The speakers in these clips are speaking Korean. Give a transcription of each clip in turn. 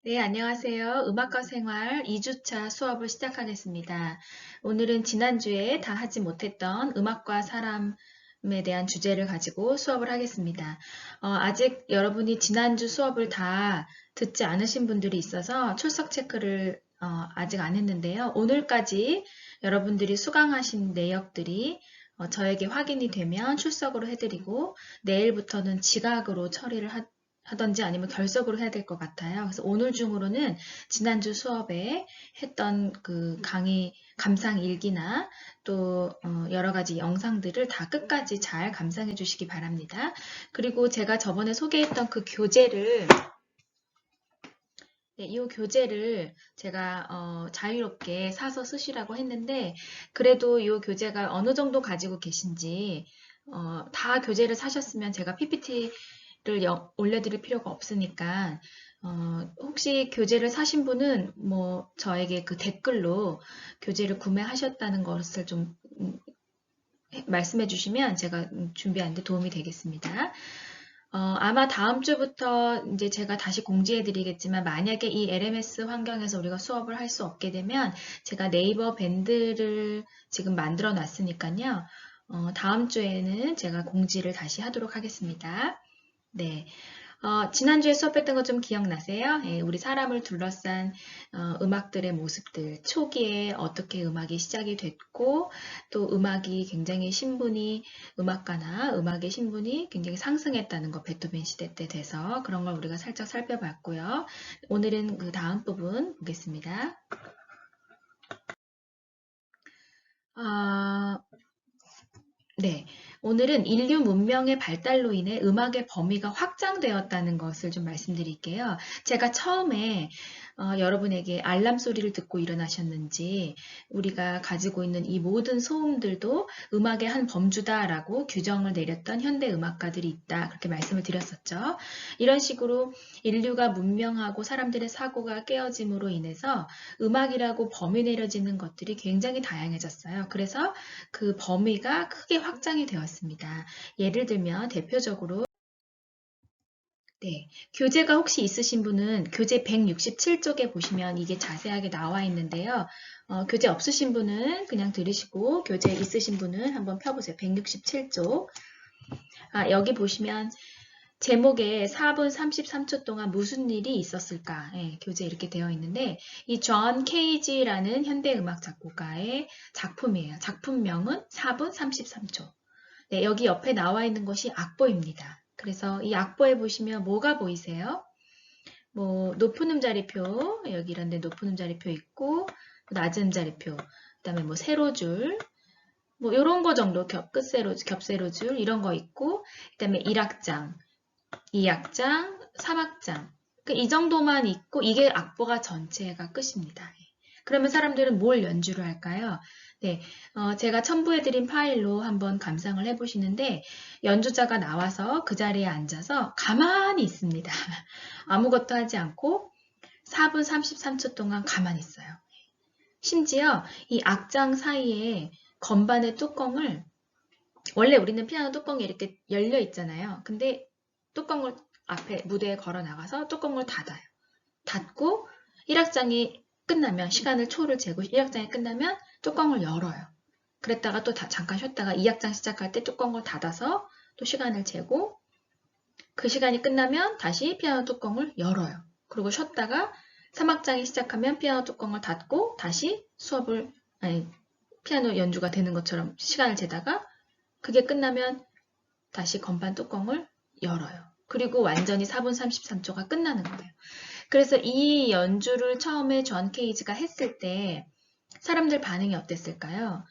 네, 안녕하세요. 음악과 생활 2주차 수업을 시작하겠습니다. 오늘은 지난주에 다 하지 못했던 음악과 사람에 대한 주제를 가지고 수업을 하겠습니다. 아직 여러분이 지난주 수업을 다 듣지 않으신 분들이 있어서 출석 체크를 아직 안 했는데요. 오늘까지 여러분들이 수강하신 내역들이 저에게 확인이 되면 출석으로 해드리고 내일부터는 지각으로 처리를 하던지 아니면 결석으로 해야 될 것 같아요. 그래서 오늘 중으로는 지난주 수업에 했던 그 강의 감상 일기나 또 여러 가지 영상들을 다 끝까지 잘 감상해 주시기 바랍니다. 그리고 제가 저번에 소개했던 그 교재를 이 교재를 제가 자유롭게 사서 쓰시라고 했는데 그래도 이 교재가 어느 정도 가지고 계신지 다 교재를 사셨으면 제가 PPT를 올려드릴 필요가 없으니까 혹시 교재를 사신 분은 뭐 저에게 그 댓글로 교재를 구매하셨다는 것을 좀 말씀해 주시면 제가 준비하는 데 도움이 되겠습니다. 아마 다음 주부터 이제 제가 다시 공지해 드리겠지만 만약에 이 LMS 환경에서 우리가 수업을 할 수 없게 되면 제가 네이버 밴드를 지금 만들어 놨으니까요. 다음 주에는 제가 공지를 다시 하도록 하겠습니다. 네. 지난주에 수업했던 거 좀 기억나세요? 예, 우리 사람을 둘러싼 음악들의 모습들, 초기에 어떻게 음악이 시작이 됐고, 또 음악이 굉장히 신분이, 음악가나 음악의 신분이 굉장히 상승했다는 거, 베토벤 시대 때 돼서 그런 걸 우리가 살짝 살펴봤고요. 오늘은 그 다음 부분 보겠습니다. 아, 네, 오늘은 인류 문명의 발달로 인해 음악의 범위가 확장되었다는 것을 좀 말씀드릴게요. 제가 처음에 여러분에게 알람 소리를 듣고 일어나셨는지 우리가 가지고 있는 이 모든 소음들도 음악의 한 범주다라고 규정을 내렸던 현대 음악가들이 있다. 그렇게 말씀을 드렸었죠. 이런 식으로 인류가 문명하고 사람들의 사고가 깨어짐으로 인해서 음악이라고 범위 내려지는 것들이 굉장히 다양해졌어요. 그래서 그 범위가 크게 확장이 되었습니다. 예를 들면 대표적으로 네, 교재가 혹시 있으신 분은 교재 167쪽에 보시면 이게 자세하게 나와 있는데요. 교재 없으신 분은 그냥 들으시고 교재 있으신 분은 한번 펴보세요. 167쪽. 여기 보시면 제목에 4분 33초 동안 무슨 일이 있었을까? 예, 교재 이렇게 되어 있는데 이 존 케이지라는 현대음악 작곡가의 작품이에요. 작품명은 4분 33초. 네, 여기 옆에 나와 있는 것이 악보입니다. 그래서 이 악보에 보시면 뭐가 보이세요? 뭐 높은 음자리표, 여기 이런 데 높은 음자리표 있고 낮은 음자리표, 그다음에 뭐 세로줄, 뭐 이런 거 정도 끝세로 겹세로줄 이런 거 있고 그다음에 1악장, 2악장, 3악장. 이 정도만 있고 이게 악보가 전체가 끝입니다. 그러면 사람들은 뭘 연주를 할까요? 네, 제가 첨부해드린 파일로 한번 감상을 해보시는데 연주자가 나와서 그 자리에 앉아서 가만히 있습니다. 아무것도 하지 않고 4분 33초 동안 가만히 있어요. 심지어 이 악장 사이에 건반의 뚜껑을 원래 우리는 피아노 뚜껑이 이렇게 열려 있잖아요. 근데 뚜껑을 앞에 무대에 걸어 나가서 뚜껑을 닫아요. 닫고 1악장이 끝나면 시간을 초를 재고 1악장이 끝나면 뚜껑을 열어요. 그랬다가 또 잠깐 쉬었다가 2악장 시작할 때 뚜껑을 닫아서 또 시간을 재고 그 시간이 끝나면 다시 피아노 뚜껑을 열어요. 그리고 쉬었다가 3악장이 시작하면 피아노 뚜껑을 닫고 다시 피아노 연주가 되는 것처럼 시간을 재다가 그게 끝나면 다시 건반 뚜껑을 열어요. 그리고 완전히 4분 33초가 끝나는 거예요. 그래서 이 연주를 처음에 존 케이지가 했을 때 사람들 반응이 어땠을까요?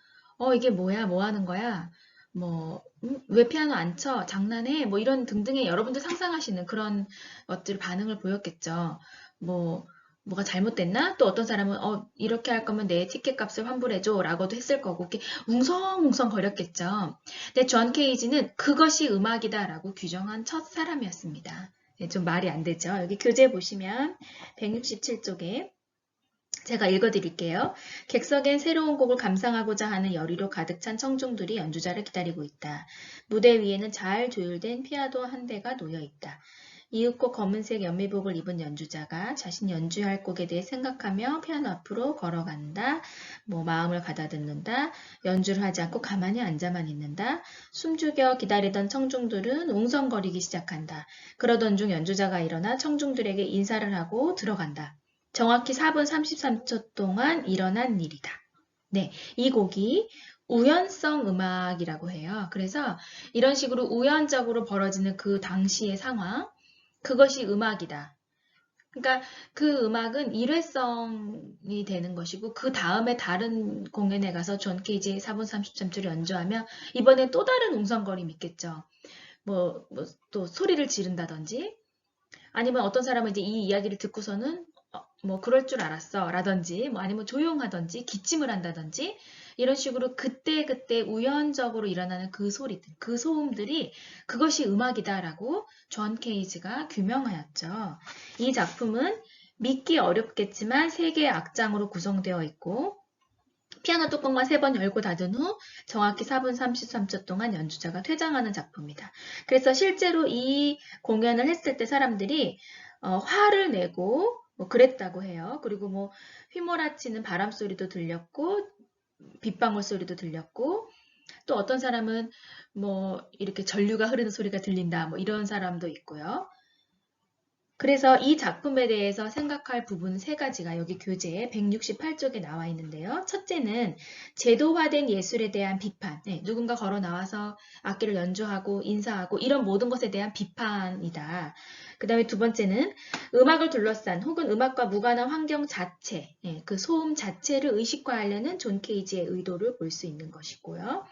이게 뭐야? 뭐 하는 거야? 뭐, 왜 피아노 안 쳐? 장난해? 뭐 이런 등등의 여러분들 상상하시는 그런 것들 반응을 보였겠죠. 뭐, 뭐가 잘못됐나? 또 어떤 사람은, 이렇게 할 거면 내 티켓 값을 환불해줘. 라고도 했을 거고, 이렇게 웅성웅성 거렸겠죠. 근데 존 케이지는 그것이 음악이다. 라고 규정한 첫 사람이었습니다. 네, 좀 말이 안 되죠. 여기 교재 보시면 167쪽에 제가 읽어드릴게요. 객석엔 새로운 곡을 감상하고자 하는 열의로 가득 찬 청중들이 연주자를 기다리고 있다. 무대 위에는 잘 조율된 피아노 한 대가 놓여 있다. 이윽고 검은색 연미복을 입은 연주자가 자신 연주할 곡에 대해 생각하며 피아노 앞으로 걸어간다. 뭐 마음을 가다듬는다. 연주를 하지 않고 가만히 앉아만 있는다. 숨죽여 기다리던 청중들은 웅성거리기 시작한다. 그러던 중 연주자가 일어나 청중들에게 인사를 하고 들어간다. 정확히 4분 33초 동안 일어난 일이다. 네, 이 곡이 우연성 음악이라고 해요. 그래서 이런 식으로 우연적으로 벌어지는 그 당시의 상황, 그것이 음악이다. 그러니까 그 음악은 일회성이 되는 것이고 그 다음에 다른 공연에 가서 존 케이지의 4분 33초를 연주하면 이번에 또 다른 웅성거림이 있겠죠. 또 소리를 지른다든지 아니면 어떤 사람은 이제 이 이야기를 듣고서는 뭐 그럴 줄 알았어 라든지 뭐 아니면 조용하든지 기침을 한다든지 이런 식으로 그때그때 우연적으로 일어나는 그 소리들, 그 소음들이 그것이 음악이다라고 존 케이지가 규명하였죠. 이 작품은 믿기 어렵겠지만 3개의 악장으로 구성되어 있고 피아노 뚜껑만 3번 열고 닫은 후 정확히 4분 33초 동안 연주자가 퇴장하는 작품이다. 그래서 실제로 이 공연을 했을 때 사람들이 화를 내고 뭐 그랬다고 해요. 그리고 뭐 휘몰아치는 바람 소리도 들렸고 빗방울 소리도 들렸고 또 어떤 사람은 뭐 이렇게 전류가 흐르는 소리가 들린다 뭐 이런 사람도 있고요. 그래서 이 작품에 대해서 생각할 부분 3가지가 여기 교재 168쪽에 나와 있는데요. 첫째는 제도화된 예술에 대한 비판. 네, 누군가 걸어 나와서 악기를 연주하고 인사하고 이런 모든 것에 대한 비판이다. 그 다음에 두 번째는 음악을 둘러싼 혹은 음악과 무관한 환경 자체, 그 소음 자체를 의식화하려는 존 케이지의 의도를 볼 수 있는 것이고요.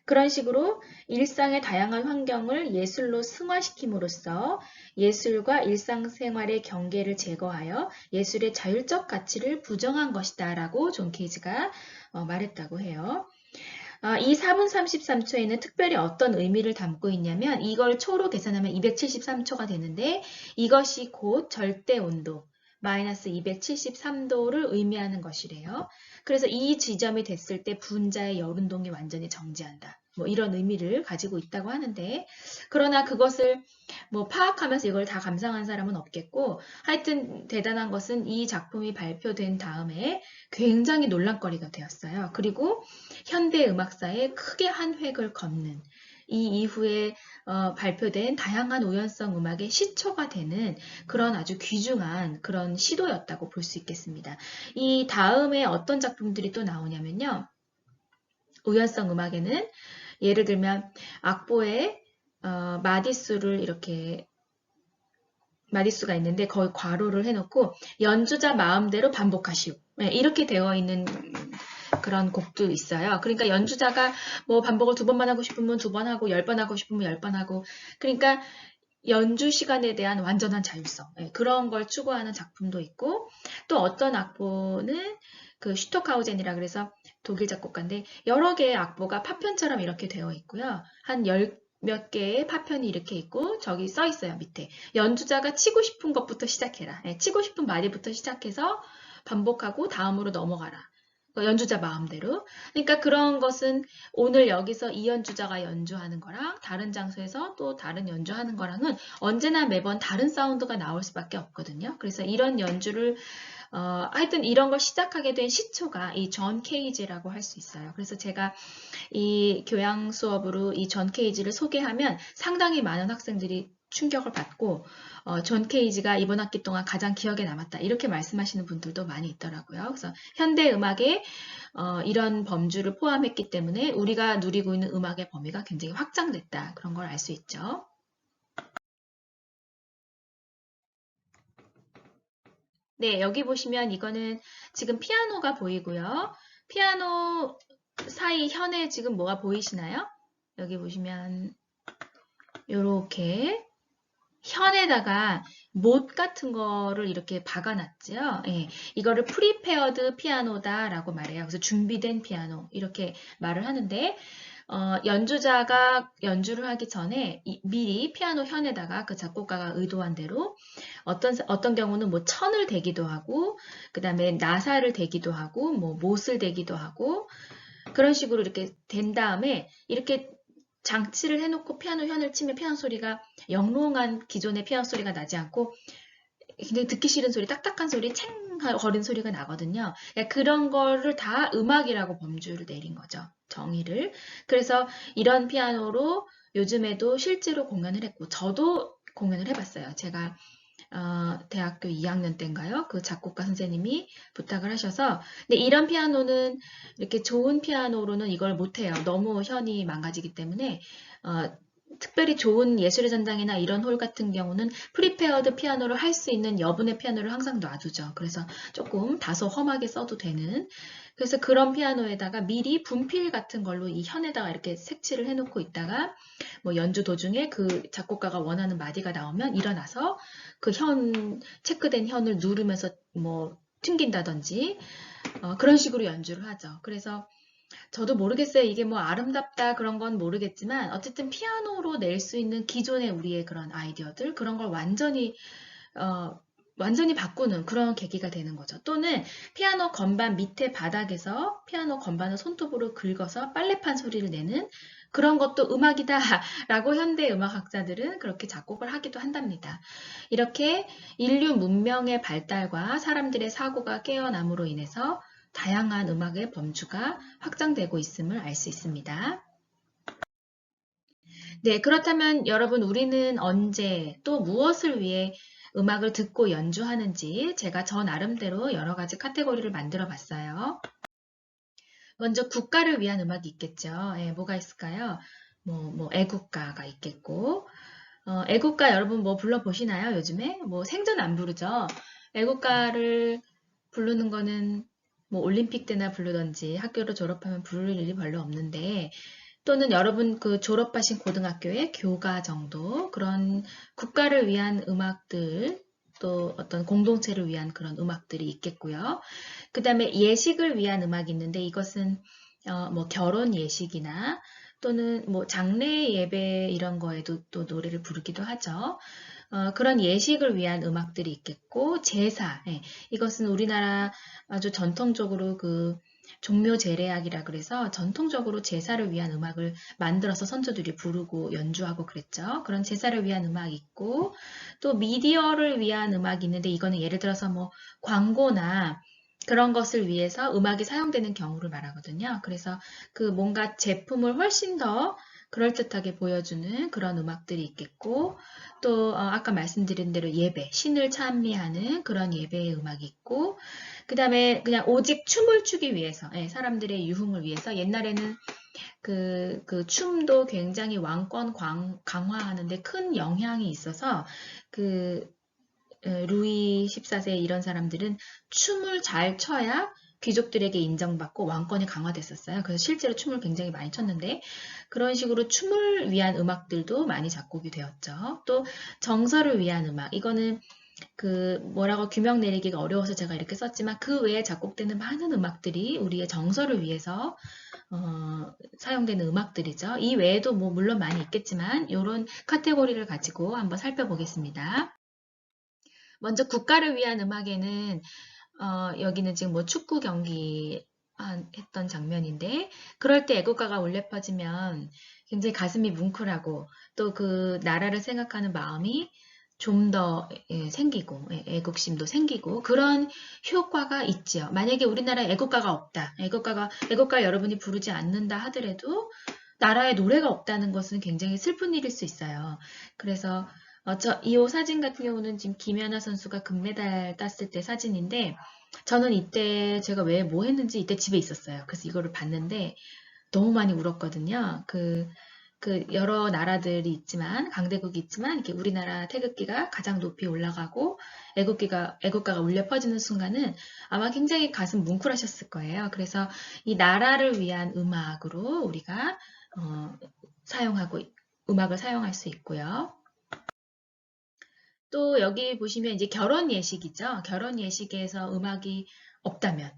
그런 식으로 일상의 다양한 환경을 예술로 승화시킴으로써 예술과 일상생활의 경계를 제거하여 예술의 자율적 가치를 부정한 것이다 라고 존 케이지가 말했다고 해요. 이 4분 33초에는 특별히 어떤 의미를 담고 있냐면 이걸 초로 계산하면 273초가 되는데 이것이 곧 절대 온도 마이너스 273도를 의미하는 것이래요. 그래서 이 지점이 됐을 때 분자의 열운동이 완전히 정지한다. 뭐 이런 의미를 가지고 있다고 하는데 그러나 그것을 뭐 파악하면서 이걸 다 감상한 사람은 없겠고 하여튼 대단한 것은 이 작품이 발표된 다음에 굉장히 논란거리가 되었어요. 그리고 현대 음악사에 크게 한 획을 걷는 이 이후에 발표된 다양한 우연성 음악의 시초가 되는 그런 아주 귀중한 그런 시도였다고 볼 수 있겠습니다. 이 다음에 어떤 작품들이 또 나오냐면요. 우연성 음악에는 예를 들면 악보에 마디수를 이렇게 마디수가 있는데 거의 괄호를 해놓고 연주자 마음대로 반복하시오. 네, 이렇게 되어 있는 그런 곡도 있어요. 그러니까 연주자가 뭐 반복을 2번만 하고 싶으면 2번 하고 10번 하고 싶으면 10번 하고 그러니까 연주 시간에 대한 완전한 자율성 그런 걸 추구하는 작품도 있고 또 어떤 악보는 그 슈토카우젠이라 그래서 독일 작곡가인데 여러 개의 악보가 파편처럼 이렇게 되어 있고요. 한 몇 개의 파편이 이렇게 있고 저기 써 있어요. 밑에 연주자가 치고 싶은 것부터 시작해라. 치고 싶은 마디부터 시작해서 반복하고 다음으로 넘어가라. 연주자 마음대로. 그러니까 그런 것은 오늘 여기서 이 연주자가 연주하는 거랑 다른 장소에서 또 다른 연주하는 거랑은 언제나 매번 다른 사운드가 나올 수밖에 없거든요. 그래서 이런 연주를 하여튼 이런 걸 시작하게 된 시초가 이 존 케이지라고 할 수 있어요. 그래서 제가 이 교양 수업으로 이 존 케이지를 소개하면 상당히 많은 학생들이 충격을 받고 존 케이지가 이번 학기 동안 가장 기억에 남았다 이렇게 말씀하시는 분들도 많이 있더라고요. 그래서 현대 음악에 이런 범주를 포함했기 때문에 우리가 누리고 있는 음악의 범위가 굉장히 확장됐다 그런 걸 알 수 있죠. 네, 여기 보시면 이거는 지금 피아노가 보이고요. 피아노 사이 현에 지금 뭐가 보이시나요? 여기 보시면 이렇게 현에다가 못 같은 거를 이렇게 박아놨죠. 예, 이거를 프리페어드 피아노다라고 말해요. 그래서 준비된 피아노 이렇게 말을 하는데 연주자가 연주를 하기 전에 미리 피아노 현에다가 그 작곡가가 의도한 대로 어떤 경우는 뭐 천을 대기도 하고 그 다음에 나사를 대기도 하고 뭐 못을 대기도 하고 그런 식으로 이렇게 된 다음에 이렇게 장치를 해놓고 피아노 현을 치면 피아노 소리가 영롱한 기존의 피아노 소리가 나지 않고 굉장히 듣기 싫은 소리, 딱딱한 소리, 챙 거리는 소리가 나거든요. 그러니까 그런 거를 다 음악이라고 범주를 내린 거죠. 정의를. 그래서 이런 피아노로 요즘에도 실제로 공연을 했고 저도 공연을 해봤어요. 제가 대학교 2학년 때인가요? 그 작곡가 선생님이 부탁을 하셔서 근데 이런 피아노는 이렇게 좋은 피아노로는 이걸 못해요. 너무 현이 망가지기 때문에 특별히 좋은 예술의 전당이나 이런 홀 같은 경우는 프리페어드 피아노를 할 수 있는 여분의 피아노를 항상 놔두죠. 그래서 조금 다소 험하게 써도 되는 그래서 그런 피아노에다가 미리 분필 같은 걸로 이 현에다가 이렇게 색칠을 해놓고 있다가 뭐 연주 도중에 그 작곡가가 원하는 마디가 나오면 일어나서 그 체크된 현을 누르면서 뭐 튕긴다든지 그런 식으로 연주를 하죠. 그래서 저도 모르겠어요. 이게 뭐 아름답다 그런 건 모르겠지만 어쨌든 피아노로 낼 수 있는 기존의 우리의 그런 아이디어들 그런 걸 완전히 바꾸는 그런 계기가 되는 거죠. 또는 피아노 건반 밑에 바닥에서 피아노 건반을 손톱으로 긁어서 빨래판 소리를 내는 그런 것도 음악이다 라고 현대 음악학자들은 그렇게 작곡을 하기도 한답니다. 이렇게 인류 문명의 발달과 사람들의 사고가 깨어남으로 인해서 다양한 음악의 범주가 확장되고 있음을 알 수 있습니다. 네, 그렇다면 여러분 우리는 언제 또 무엇을 위해 음악을 듣고 연주하는지 제가 저 나름대로 여러 가지 카테고리를 만들어 봤어요. 먼저 국가를 위한 음악이 있겠죠. 예, 뭐가 있을까요? 뭐 애국가가 있겠고 애국가 여러분 뭐 불러보시나요? 요즘에? 뭐 생전 안 부르죠. 애국가를 부르는 거는 뭐 올림픽 때나 부르던지 학교를 졸업하면 부를 일이 별로 없는데 또는 여러분 그 졸업하신 고등학교의 교가 정도 그런 국가를 위한 음악들 또 어떤 공동체를 위한 그런 음악들이 있겠고요. 그 다음에 예식을 위한 음악이 있는데 이것은 뭐 결혼 예식이나 또는 뭐 장례 예배 이런 거에도 또 노래를 부르기도 하죠. 그런 예식을 위한 음악들이 있겠고 제사 이것은 우리나라 아주 전통적으로 그 종묘 제례악이라 그래서 전통적으로 제사를 위한 음악을 만들어서 선조들이 부르고 연주하고 그랬죠. 그런 제사를 위한 음악이 있고 또 미디어를 위한 음악이 있는데 이거는 예를 들어서 뭐 광고나 그런 것을 위해서 음악이 사용되는 경우를 말하거든요. 그래서 그 뭔가 제품을 훨씬 더 그럴듯하게 보여주는 그런 음악들이 있겠고 또 아까 말씀드린 대로 예배, 신을 찬미하는 그런 예배의 음악이 있고 그 다음에 그냥 오직 춤을 추기 위해서 사람들의 유흥을 위해서 옛날에는 그 춤도 굉장히 왕권 강화하는데 큰 영향이 있어서 그 루이 14세 이런 사람들은 춤을 잘 춰야 귀족들에게 인정받고 왕권이 강화됐었어요. 그래서 실제로 춤을 굉장히 많이 췄는데 그런 식으로 춤을 위한 음악들도 많이 작곡이 되었죠. 또 정서를 위한 음악 이거는 그 뭐라고 규명 내리기가 어려워서 제가 이렇게 썼지만 그 외에 작곡되는 많은 음악들이 우리의 정서를 위해서 사용되는 음악들이죠. 이 외에도 뭐 물론 많이 있겠지만 이런 카테고리를 가지고 한번 살펴보겠습니다. 먼저 국가를 위한 음악에는 여기는 지금 뭐 축구 경기 했던 장면인데 그럴 때 애국가가 울려 퍼지면 굉장히 가슴이 뭉클하고 또 그 나라를 생각하는 마음이 좀 더 생기고 애국심도 생기고 그런 효과가 있지요. 만약에 우리나라에 애국가가 없다. 애국가 여러분이 부르지 않는다 하더라도 나라에 노래가 없다는 것은 굉장히 슬픈 일일 수 있어요. 그래서 이 사진 같은 경우는 지금 김연아 선수가 금메달 땄을 때 사진인데 저는 이때 제가 왜 뭐 했는지 이때 집에 있었어요. 그래서 이거를 봤는데 너무 많이 울었거든요. 그 여러 나라들이 있지만 강대국이 있지만 이렇게 우리나라 태극기가 가장 높이 올라가고 애국가가 울려 퍼지는 순간은 아마 굉장히 가슴 뭉클하셨을 거예요. 그래서 이 나라를 위한 음악으로 우리가 음악을 사용할 수 있고요. 또 여기 보시면 이제 결혼 예식이죠. 결혼 예식에서 음악이 없다면,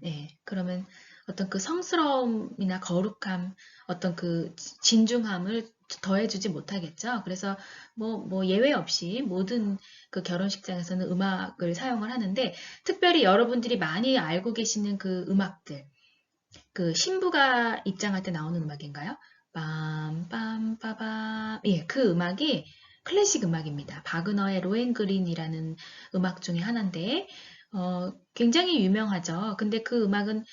그러면 어떤 그 성스러움이나 거룩함, 어떤 그 진중함을 더해주지 못하겠죠. 그래서 뭐 예외 없이 모든 그 결혼식장에서는 음악을 사용을 하는데, 특별히 여러분들이 많이 알고 계시는 그 음악들, 그 신부가 입장할 때 나오는 음악인가요? 빰빰빠밤. 예, 그 음악이 클래식 음악입니다. 바그너의 로헨그린이라는 음악 중에 하나인데, 굉장히 유명하죠. 근데 그 음악은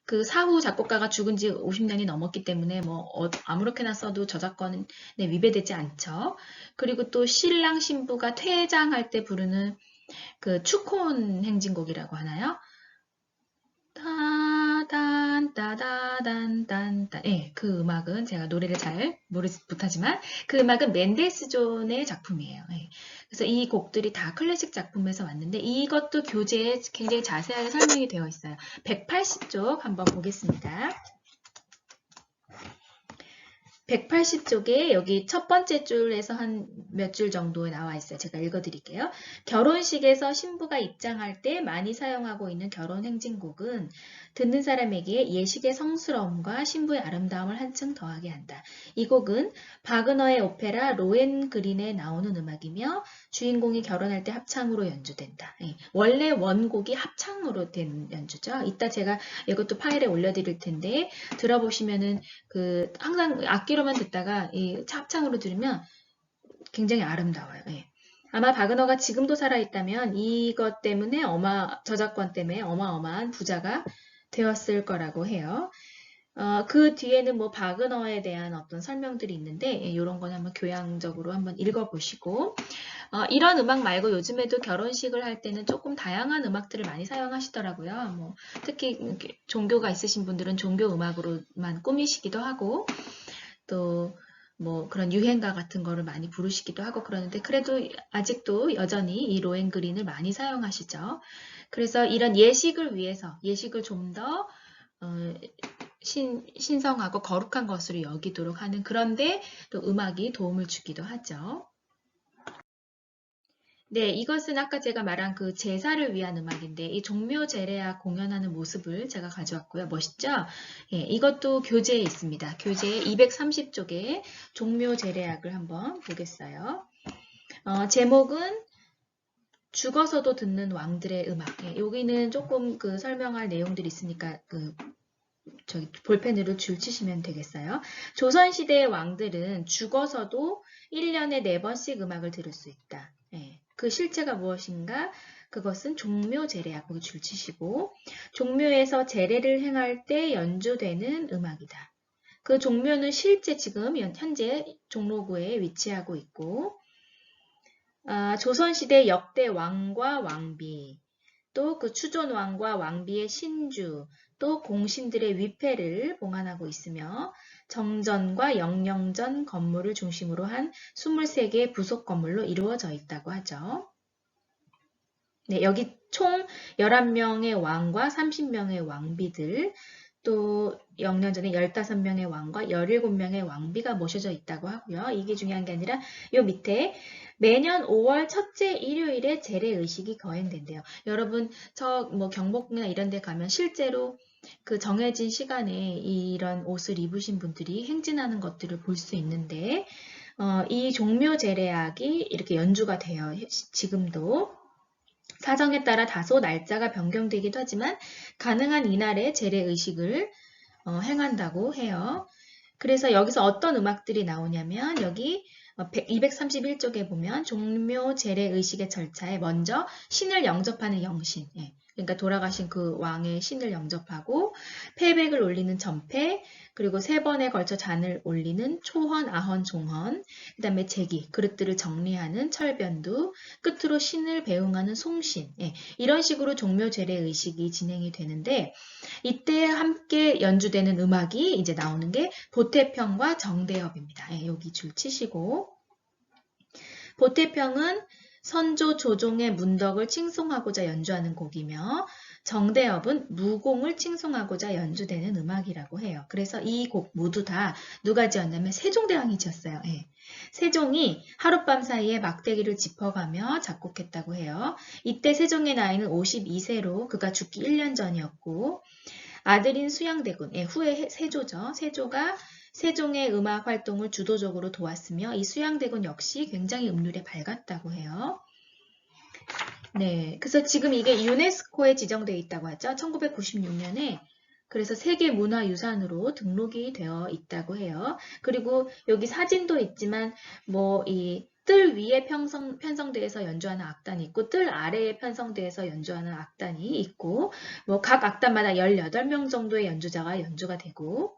그 사후 작곡가가 죽은 지 50년이 넘었기 때문에 뭐 아무렇게나 써도 저작권에 위배되지 않죠. 그리고 또 신랑 신부가 퇴장할 때 부르는 그 축혼 행진곡이라고 하나요? 따단 따다단 딴딴. 예, 그 음악은 제가 노래를 잘 못하지만 그 음악은 맨델스존의 작품이에요. 예. 그래서 이 곡들이 다 클래식 작품에서 왔는데 이것도 교재에 굉장히 자세하게 설명이 되어 있어요. 180쪽 한번 보겠습니다. 180쪽에 여기 첫 번째 줄에서 한 몇 줄 정도에 나와 있어요. 제가 읽어드릴게요. 결혼식에서 신부가 입장할 때 많이 사용하고 있는 결혼 행진곡은 듣는 사람에게 예식의 성스러움과 신부의 아름다움을 한층 더하게 한다. 이 곡은 바그너의 오페라 로헨그린에 나오는 음악이며 주인공이 결혼할 때 합창으로 연주된다. 원래 원곡이 합창으로 된 연주죠. 이따 제가 이것도 파일에 올려드릴 텐데 들어보시면은 그 항상 악기로만 듣다가 이 합창으로 들으면 굉장히 아름다워요. 예. 아마 바그너가 지금도 살아있다면 이것 때문에 저작권 때문에 어마어마한 부자가 되었을 거라고 해요. 그 뒤에는 뭐 바그너에 대한 어떤 설명들이 있는데 이런 건 한번 교양적으로 한번 읽어보시고 이런 음악 말고 요즘에도 결혼식을 할 때는 조금 다양한 음악들을 많이 사용하시더라고요. 뭐 특히 종교가 있으신 분들은 종교 음악으로만 꾸미시기도 하고 또 뭐 그런 유행가 같은 거를 많이 부르시기도 하고 그러는데 그래도 아직도 여전히 이 로헨그린을 많이 사용하시죠. 그래서 이런 예식을 위해서 예식을 좀 더 신성하고 거룩한 것으로 여기도록 하는 그런데 또 음악이 도움을 주기도 하죠. 네, 이것은 아까 제가 말한 그 제사를 위한 음악인데 이 종묘 제례악 공연하는 모습을 제가 가져왔고요. 멋있죠? 예, 이것도 교재에 있습니다. 교재 230쪽에 종묘 제례악을 한번 보겠어요. 제목은 죽어서도 듣는 왕들의 음악. 예, 여기는 조금 그 설명할 내용들이 있으니까 저기 볼펜으로 줄 치시면 되겠어요. 조선시대의 왕들은 죽어서도 1년에 4번씩 음악을 들을 수 있다. 예, 그 실체가 무엇인가? 그것은 종묘 제례악, 거기 줄 치시고 종묘에서 제례를 행할 때 연주되는 음악이다. 그 종묘는 실제 지금 현재 종로구에 위치하고 있고 조선시대 역대 왕과 왕비 또 그 추존왕과 왕비의 신주, 또 공신들의 위패를 봉안하고 있으며 정전과 영영전 건물을 중심으로 한 23개의 부속 건물로 이루어져 있다고 하죠. 네, 여기 총 11명의 왕과 30명의 왕비들, 또 영년전에 15명의 왕과 17명의 왕비가 모셔져 있다고 하고요. 이게 중요한 게 아니라 요 밑에 매년 5월 첫째 일요일에 제례의식이 거행된대요. 여러분 뭐 경복궁이나 이런 데 가면 실제로 그 정해진 시간에 이런 옷을 입으신 분들이 행진하는 것들을 볼 수 있는데 이 종묘 제례악이 이렇게 연주가 돼요. 지금도. 사정에 따라 다소 날짜가 변경되기도 하지만 가능한 이날에 제례의식을 행한다고 해요. 그래서 여기서 어떤 음악들이 나오냐면 여기 231쪽에 보면 종묘 제례의식의 절차에 먼저 신을 영접하는 영신, 그러니까 돌아가신 그 왕의 신을 영접하고 패백을 올리는 전패, 그리고 3번에 걸쳐 잔을 올리는 초헌, 아헌, 종헌, 그 다음에 제기, 그릇들을 정리하는 철변두, 끝으로 신을 배웅하는 송신, 이런 식으로 종묘 제례의식이 진행이 되는데 이때 함께 연주되는 음악이 이제 나오는 게 보태평과 정대협입니다. 여기 줄 치시고 보태평은 선조 조종의 문덕을 칭송하고자 연주하는 곡이며 정대협은 무공을 칭송하고자 연주되는 음악이라고 해요. 그래서 이 곡 모두 다 누가 지었냐면 세종대왕이 지었어요. 세종이 하룻밤 사이에 막대기를 짚어가며 작곡했다고 해요. 이때 세종의 나이는 52세로 그가 죽기 1년 전이었고 아들인 수양대군, 후에 세조죠. 세조가 세종의 음악 활동을 주도적으로 도왔으며 이 수양대군 역시 굉장히 음률에 밝았다고 해요. 네, 그래서 지금 이게 유네스코에 지정되어 있다고 하죠. 1996년에 그래서 세계문화유산으로 등록이 되어 있다고 해요. 그리고 여기 사진도 있지만 뭐 이 뜰 위에 편성대에서 연주하는 악단이 있고 뜰 아래에 편성대에서 연주하는 악단이 있고 뭐 각 악단마다 18명 정도의 연주자가 연주가 되고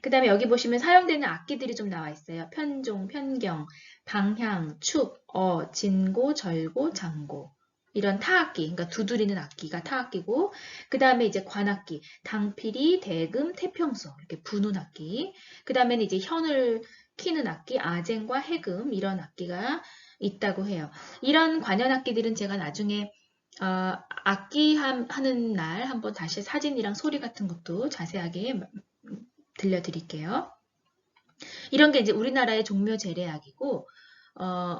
그 다음에 여기 보시면 사용되는 악기들이 좀 나와 있어요. 편종, 편경, 방향, 축, 진고, 절고, 장고 이런 타악기, 그러니까 두드리는 악기가 타악기고 그 다음에 이제 관악기, 당피리, 대금, 태평소 이렇게 부는 악기 그 다음에는 이제 현을 키는 악기, 아쟁과 해금 이런 악기가 있다고 해요. 이런 관현 악기들은 제가 나중에 악기 하는 날 한번 다시 사진이랑 소리 같은 것도 자세하게 들려드릴게요. 이런 게 이제 우리나라의 종묘제례악이고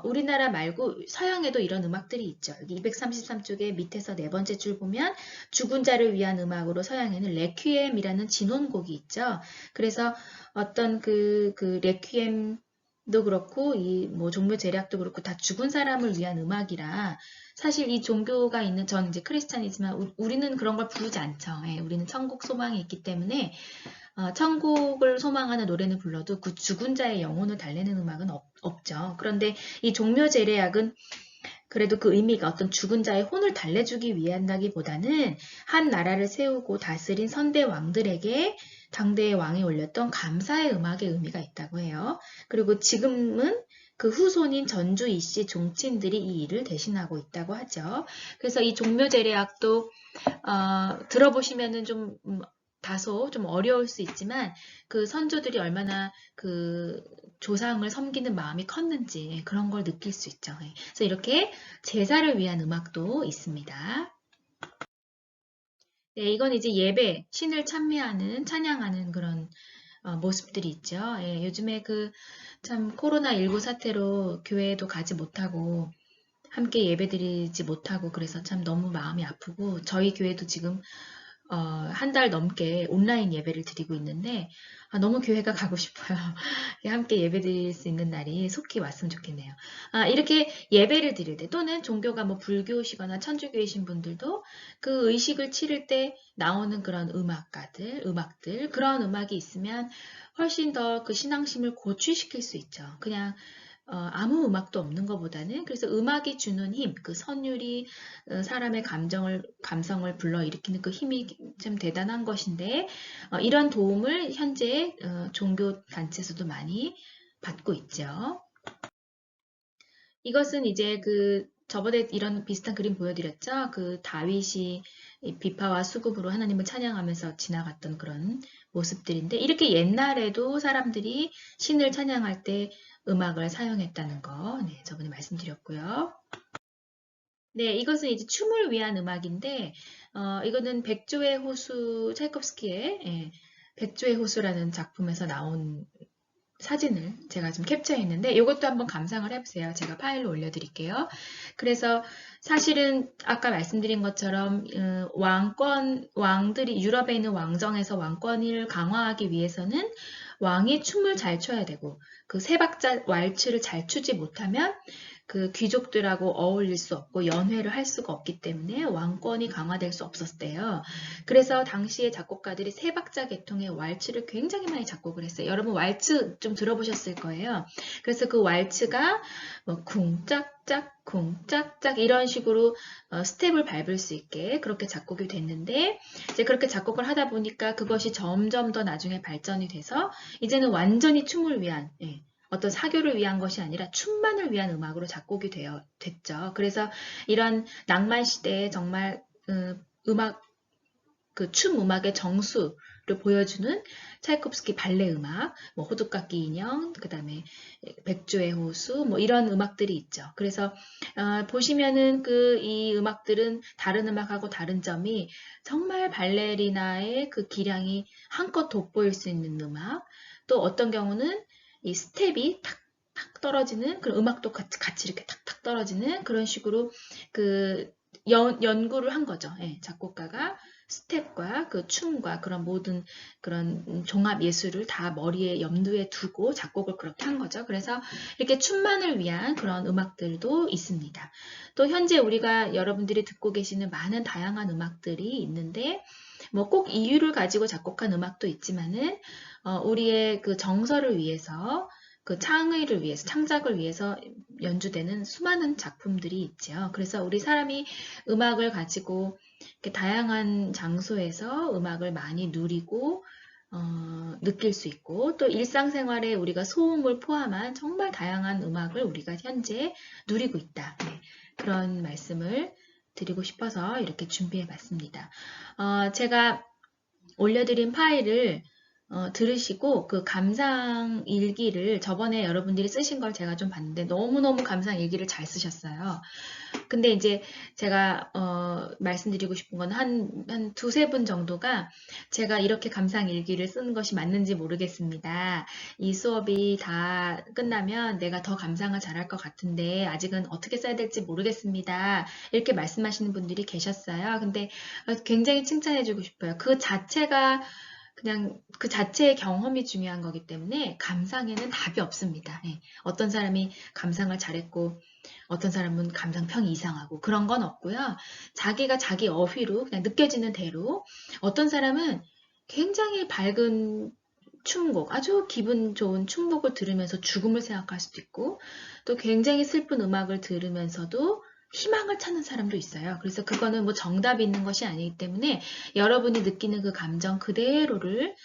우리나라 말고 서양에도 이런 음악들이 있죠. 여기 233쪽에 밑에서 네 번째 줄 보면 죽은 자를 위한 음악으로 서양에는 레퀴엠이라는 진혼곡이 있죠. 그래서 어떤 그 레퀴엠도 그렇고 이 뭐 종묘제례악도 그렇고 다 죽은 사람을 위한 음악이라 사실 이 종교가 있는 전 이제 크리스찬이지만 우리는 그런 걸 부르지 않죠. 예, 우리는 천국 소망이 있기 때문에 천국을 소망하는 노래는 불러도 그 죽은 자의 영혼을 달래는 음악은 없죠. 그런데 이 종묘제례악은 그래도 그 의미가 어떤 죽은 자의 혼을 달래주기 위한다기보다는 한 나라를 세우고 다스린 선대 왕들에게 당대의 왕이 올렸던 감사의 음악의 의미가 있다고 해요. 그리고 지금은 그 후손인 전주 이씨 종친들이 이 일을 대신하고 있다고 하죠. 그래서 이 종묘제례악도 들어보시면은 좀 다소 좀 어려울 수 있지만 그 선조들이 얼마나 그 조상을 섬기는 마음이 컸는지 그런 걸 느낄 수 있죠. 그래서 이렇게 제사를 위한 음악도 있습니다. 네, 이건 이제 예배, 신을 찬미하는, 찬양하는 그런 모습들이 있죠. 예, 요즘에 그 참 코로나19 사태로 교회에도 가지 못하고 함께 예배드리지 못하고 그래서 참 너무 마음이 아프고 저희 교회도 지금 한 달 넘게 온라인 예배를 드리고 있는데 너무 교회가 가고 싶어요. 함께 예배 드릴 수 있는 날이 속히 왔으면 좋겠네요. 이렇게 예배를 드릴 때 또는 종교가 뭐 불교시거나 천주교이신 분들도 그 의식을 치를 때 나오는 그런 음악들 그런 음악이 있으면 훨씬 더 그 신앙심을 고취시킬 수 있죠. 그냥 아무 음악도 없는 것보다는 그래서 음악이 주는 힘, 그 선율이 사람의 감성을 불러일으키는 그 힘이 참 대단한 것인데 이런 도움을 현재 종교 단체에서도 많이 받고 있죠. 이것은 이제 그 저번에 이런 비슷한 그림 보여드렸죠. 그 다윗이 비파와 수금으로 하나님을 찬양하면서 지나갔던 그런 모습들인데 이렇게 옛날에도 사람들이 신을 찬양할 때 음악을 사용했다는 거 저번에 말씀드렸고요. 네, 이것은 이제 춤을 위한 음악인데 이거는 백조의 호수 차이콥스키의 백조의 호수라는 작품에서 나온 사진을 제가 좀 캡처했는데 이것도 한번 감상을 해보세요. 제가 파일로 올려드릴게요. 그래서 사실은 아까 말씀드린 것처럼 왕들이 유럽에 있는 왕정에서 왕권을 강화하기 위해서는 왕이 춤을 잘 춰야 되고 그 세 박자 왈츠를 잘 추지 못하면 그 귀족들하고 어울릴 수 없고 연회를 할 수가 없기 때문에 왕권이 강화될 수 없었대요. 그래서 당시에 작곡가들이 세 박자 계통의 왈츠를 굉장히 많이 작곡을 했어요. 여러분 왈츠 좀 들어보셨을 거예요. 그래서 그 왈츠가 뭐 쿵짝짝 쿵짝짝 이런 식으로 스텝을 밟을 수 있게 그렇게 작곡이 됐는데 이제 그렇게 작곡을 하다 보니까 그것이 점점 더 나중에 발전이 돼서 이제는 완전히 춤을 위한 어떤 사교를 위한 것이 아니라 춤만을 위한 음악으로 작곡이 됐죠. 그래서 이런 낭만 시대에 정말 음악 그 춤 음악의 정수를 보여주는 차이콥스키 발레 음악, 뭐 호두깎이 인형, 그 다음에 백조의 호수, 뭐 이런 음악들이 있죠. 그래서 보시면은 그 이 음악들은 다른 음악하고 다른 점이 정말 발레리나의 그 기량이 한껏 돋보일 수 있는 음악, 또 어떤 경우는 이 스텝이 탁탁 떨어지는 그런 음악도 같이 이렇게 탁탁 떨어지는 그런 식으로 그 연구를 한 거죠. 예, 작곡가가 스텝과 그 춤과 그런 모든 그런 종합 예술을 다 머리에 염두에 두고 작곡을 그렇게 한 거죠. 그래서 이렇게 춤만을 위한 그런 음악들도 있습니다. 또 현재 우리가 여러분들이 듣고 계시는 많은 다양한 음악들이 있는데 뭐 꼭 이유를 가지고 작곡한 음악도 있지만은 우리의 그 정서를 위해서 그 창의를 위해서 창작을 위해서 연주되는 수많은 작품들이 있죠. 그래서 우리 사람이 음악을 가지고 이렇게 다양한 장소에서 음악을 많이 누리고 느낄 수 있고 또 일상생활에 우리가 소음을 포함한 정말 다양한 음악을 우리가 현재 누리고 있다. 네, 그런 말씀을 드리고 싶어서 이렇게 준비해 봤습니다. 제가 올려드린 파일을 들으시고 그 감상 일기를 저번에 여러분들이 쓰신 걸 제가 좀 봤는데 너무너무 감상 일기를 잘 쓰셨어요. 근데 이제 제가 말씀드리고 싶은 건 한 두세 분 정도가 제가 이렇게 감상 일기를 쓰는 것이 맞는지 모르겠습니다. 이 수업이 다 끝나면 내가 더 감상을 잘할 것 같은데 아직은 어떻게 써야 될지 모르겠습니다. 이렇게 말씀하시는 분들이 계셨어요. 근데 굉장히 칭찬해주고 싶어요. 그 자체가 그냥 그 자체의 경험이 중요한 거기 때문에 감상에는 답이 없습니다. 예. 어떤 사람이 감상을 잘했고 어떤 사람은 감상평이 이상하고 그런 건 없고요. 자기가 자기 어휘로 그냥 느껴지는 대로 어떤 사람은 굉장히 밝은 춤곡, 아주 기분 좋은 춤곡을 들으면서 죽음을 생각할 수도 있고 또 굉장히 슬픈 음악을 들으면서도 희망을 찾는 사람도 있어요. 그래서 그거는 뭐 정답이 있는 것이 아니기 때문에 여러분이 느끼는 그 감정 그대로를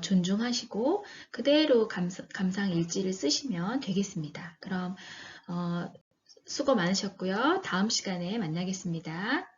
존중하시고 그대로 감상 일지를 쓰시면 되겠습니다. 그럼 수고 많으셨고요. 다음 시간에 만나겠습니다.